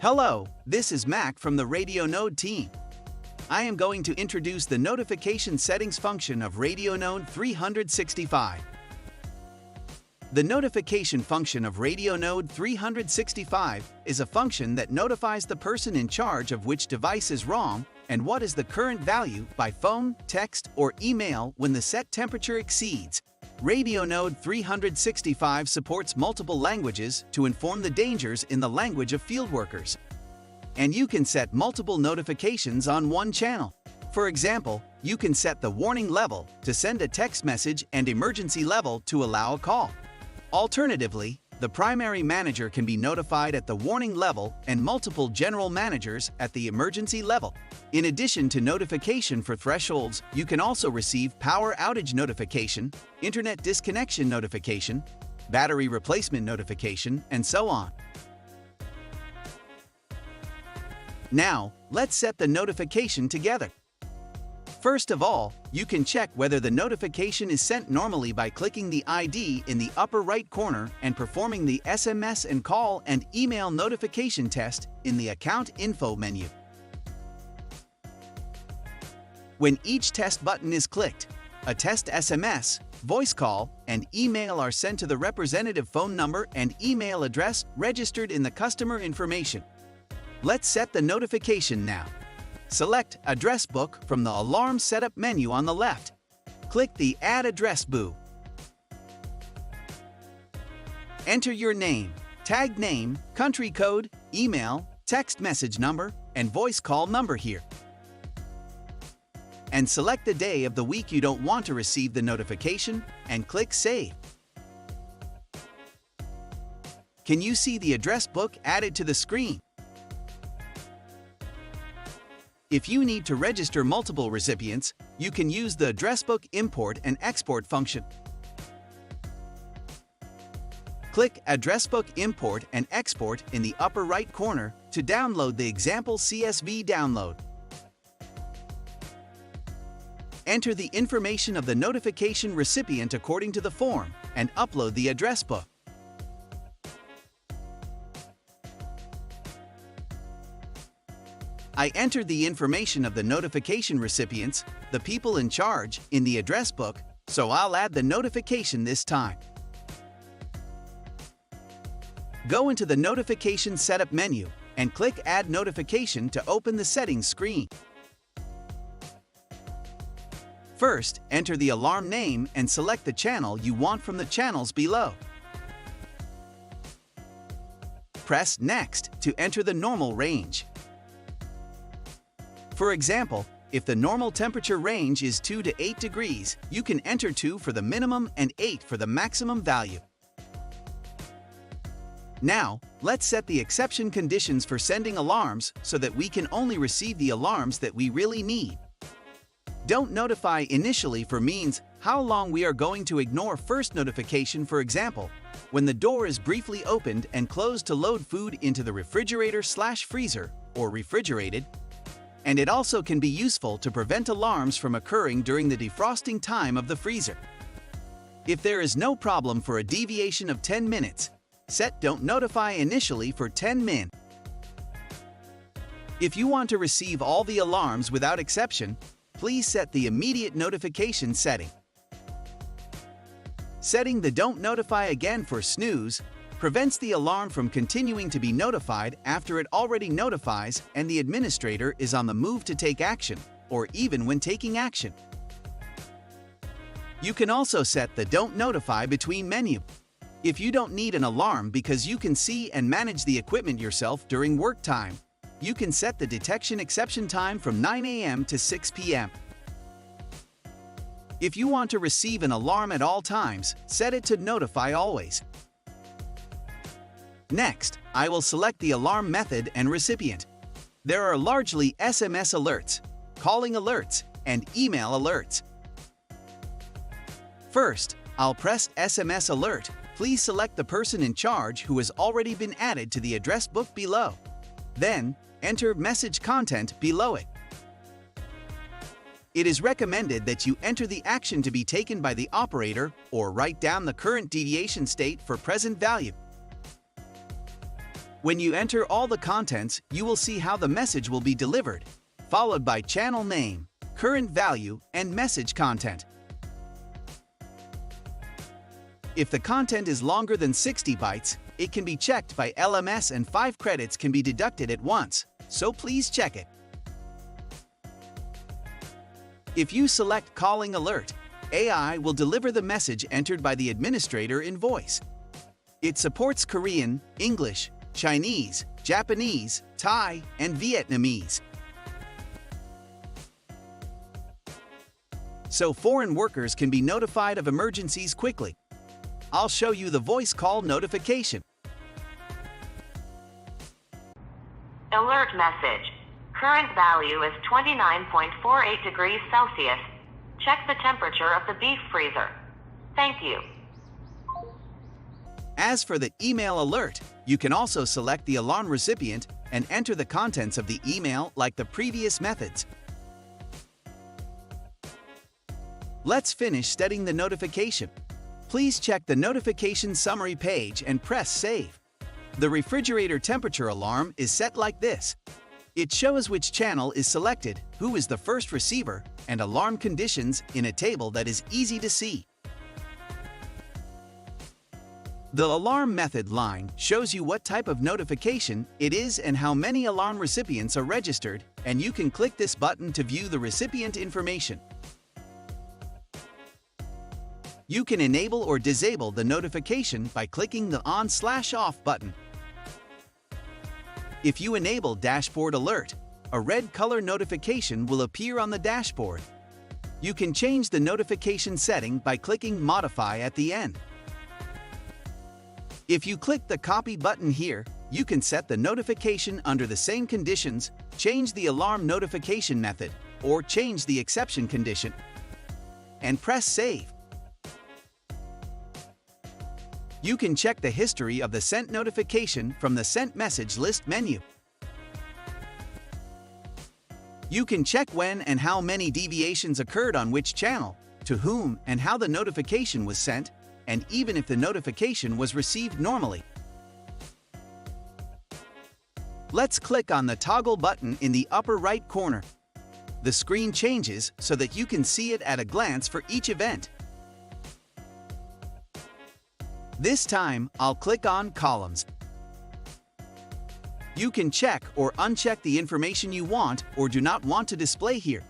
Hello, this is Mac from the Radionode team. I am going to introduce the notification settings function of Radionode 365. The notification function of Radionode 365 is a function that notifies the person in charge of which device is wrong and what is the current value by phone, text, or email when the set temperature exceeds. Radionode 365 supports multiple languages to inform the dangers in the language of fieldworkers. And you can set multiple notifications on one channel. For example, you can set the warning level to send a text message and emergency level to allow a call. Alternatively, the primary manager can be notified at the warning level and multiple general managers at the emergency level. In addition to notification for thresholds, you can also receive power outage notification, internet disconnection notification, battery replacement notification, and so on. Now, let's set the notification together. First of all, you can check whether the notification is sent normally by clicking the ID in the upper right corner and performing the SMS and call and email notification test in the Account Info menu. When each test button is clicked, a test SMS, voice call, and email are sent to the representative phone number and email address registered in the customer information. Let's set the notification now. Select Address Book from the Alarm Setup menu on the left. Click the Add Address Book. Enter your name, tag name, country code, email, text message number, and voice call number here. And select the day of the week you don't want to receive the notification and click Save. Can you see the address book added to the screen? If you need to register multiple recipients, you can use the address book import and export function. Click Address Book Import and Export in the upper right corner to download the example CSV download. Enter the information of the notification recipient according to the form and upload the address book. I entered the information of the notification recipients, the people in charge, in the address book, so I'll add the notification this time. Go into the Notification Setup menu and click Add Notification to open the settings screen. First, enter the alarm name and select the channel you want from the channels below. Press Next to enter the normal range. For example, if the normal temperature range is 2 to 8 degrees, you can enter 2 for the minimum and 8 for the maximum value. Now, let's set the exception conditions for sending alarms so that we can only receive the alarms that we really need. Don't notify initially for means how long we are going to ignore first notification, for example, when the door is briefly opened and closed to load food into the refrigerator/freezer or refrigerated. And it also can be useful to prevent alarms from occurring during the defrosting time of the freezer. If there is no problem for a deviation of 10 minutes, set Don't Notify Initially for 10 min. If you want to receive all the alarms without exception, please set the Immediate Notification setting. Setting the Don't Notify Again for snooze prevents the alarm from continuing to be notified after it already notifies and the administrator is on the move to take action, or even when taking action. You can also set the Don't Notify Between menu. If you don't need an alarm because you can see and manage the equipment yourself during work time, you can set the detection exception time from 9 a.m. to 6 p.m. If you want to receive an alarm at all times, set it to Notify Always. Next, I will select the alarm method and recipient. There are largely SMS alerts, calling alerts, and email alerts. First, I'll press SMS alert. Please select the person in charge who has already been added to the address book below. Then, enter message content below it. It is recommended that you enter the action to be taken by the operator or write down the current deviation state for present value. When you enter all the contents, you will see how the message will be delivered, followed by channel name, current value, and message content. If the content is longer than 60 bytes, it can be checked by LMS and 5 credits can be deducted at once, so please check it. If you select Calling Alert, AI will deliver the message entered by the administrator in voice. It supports Korean, English, Chinese, Japanese, Thai, and Vietnamese. So foreign workers can be notified of emergencies quickly. I'll show you the voice call notification. Alert message. Current value is 29.48 degrees Celsius. Check the temperature of the beef freezer. Thank you. As for the email alert, you can also select the alarm recipient and enter the contents of the email like the previous methods. Let's finish setting the notification. Please check the notification summary page and press Save. The refrigerator temperature alarm is set like this. It shows which channel is selected, who is the first receiver, and alarm conditions in a table that is easy to see. The alarm method line shows you what type of notification it is and how many alarm recipients are registered, and you can click this button to view the recipient information. You can enable or disable the notification by clicking the On/Off button. If you enable Dashboard Alert, a red color notification will appear on the dashboard. You can change the notification setting by clicking Modify at the end. If you click the Copy button here, you can set the notification under the same conditions, change the alarm notification method, or change the exception condition, and press Save. You can check the history of the sent notification from the Sent Message List menu. You can check when and how many deviations occurred on which channel, to whom, and how the notification was sent, and even if the notification was received normally. Let's click on the toggle button in the upper right corner. The screen changes so that you can see it at a glance for each event. This time, I'll click on Columns. You can check or uncheck the information you want or do not want to display here.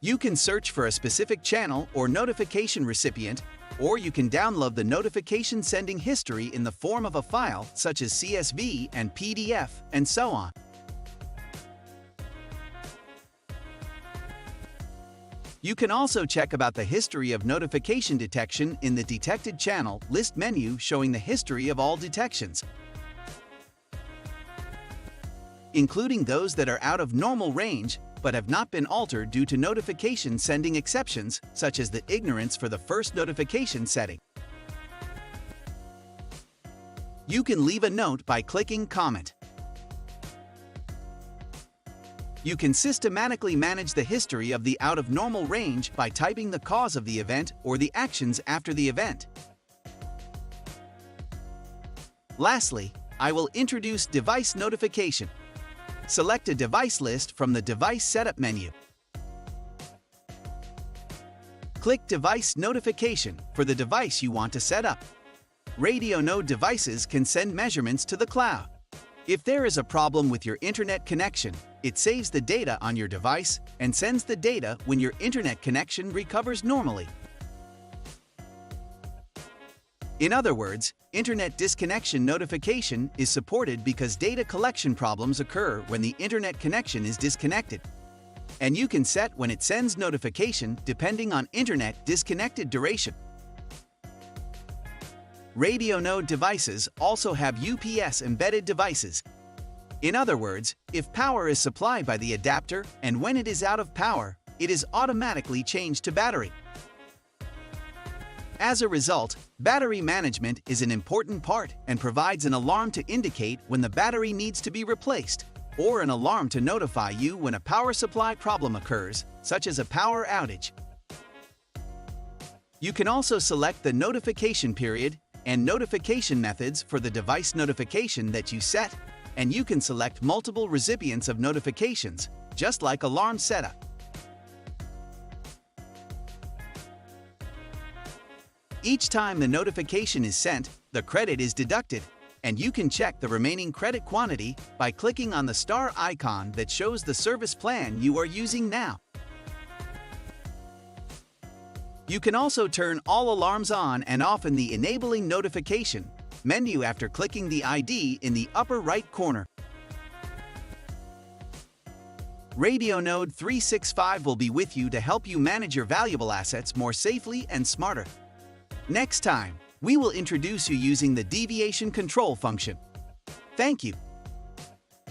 You can search for a specific channel or notification recipient, or you can download the notification sending history in the form of a file such as CSV and PDF, and so on. You can also check about the history of notification detection in the Detected Channel list menu, showing the history of all detections, including those that are out of normal range but have not been altered due to notification sending exceptions, such as the ignorance for the first notification setting. You can leave a note by clicking Comment. You can systematically manage the history of the out of normal range by typing the cause of the event or the actions after the event. Lastly, I will introduce Device Notification. Select a device list from the Device Setup menu. Click Device Notification for the device you want to set up. Radionode devices can send measurements to the cloud. If there is a problem with your internet connection, it saves the data on your device and sends the data when your internet connection recovers normally. In other words, internet disconnection notification is supported because data collection problems occur when the internet connection is disconnected. And you can set when it sends notification depending on internet disconnected duration. Radionode devices also have UPS embedded devices. In other words, if power is supplied by the adapter and when it is out of power, it is automatically changed to battery. As a result, battery management is an important part and provides an alarm to indicate when the battery needs to be replaced, or an alarm to notify you when a power supply problem occurs, such as a power outage. You can also select the notification period and notification methods for the device notification that you set, and you can select multiple recipients of notifications, just like alarm setup. Each time the notification is sent, the credit is deducted, and you can check the remaining credit quantity by clicking on the star icon that shows the service plan you are using now. You can also turn all alarms on and off in the Enabling Notification menu after clicking the ID in the upper right corner. Radionode365 will be with you to help you manage your valuable assets more safely and smarter. Next time, we will introduce you using the deviation control function. Thank you.